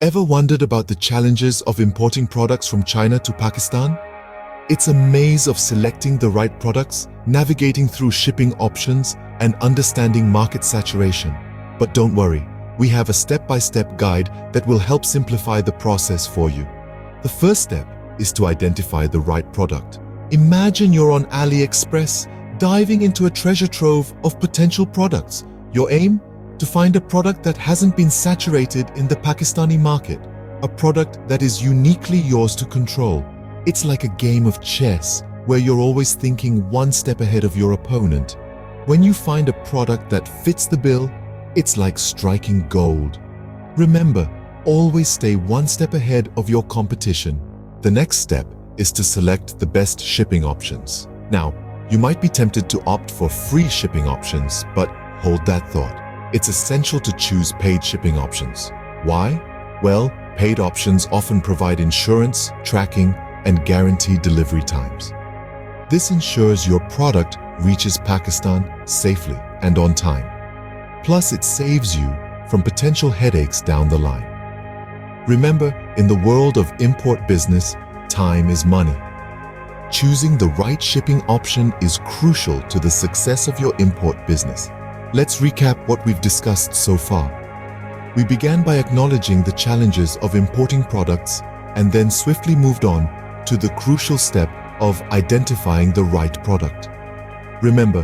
Ever wondered about the challenges of importing products from China to Pakistan? It's a maze of selecting the right products, navigating through shipping options, and understanding market saturation. But don't worry, we have a step-by-step guide that will help simplify the process for you. The first step is to identify the right product. Imagine you're on AliExpress, diving into a treasure trove of potential products. Your aim? To find a product that hasn't been saturated in the Pakistani market, a product that is uniquely yours to control. It's like a game of chess where you're always thinking one step ahead of your opponent. When you find a product that fits the bill, it's like striking gold. Remember, always stay one step ahead of your competition. The next step is to select the best shipping options. Now, you might be tempted to opt for free shipping options, but hold that thought. It's essential to choose paid shipping options. Why? Well, paid options often provide insurance, tracking, and guaranteed delivery times. This ensures your product reaches Pakistan safely and on time. Plus, it saves you from potential headaches down the line. Remember, in the world of import business, time is money. Choosing the right shipping option is crucial to the success of your import business. Let's recap what we've discussed so far. We began by acknowledging the challenges of importing products and then swiftly moved on to the crucial step of identifying the right product. Remember,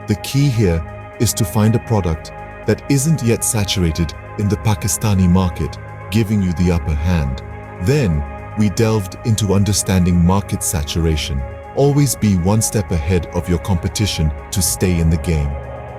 the key here is to find a product that isn't yet saturated in the Pakistani market, giving you the upper hand. Then, we delved into understanding market saturation. Always be one step ahead of your competition to stay in the game.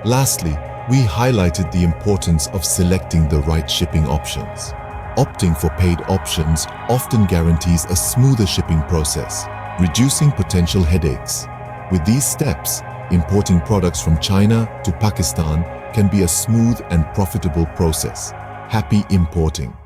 Lastly, we highlighted the importance of selecting the right shipping options. Opting for paid options often guarantees a smoother shipping process, reducing potential headaches. With these steps, importing products from China to Pakistan can be a smooth and profitable process. Happy importing!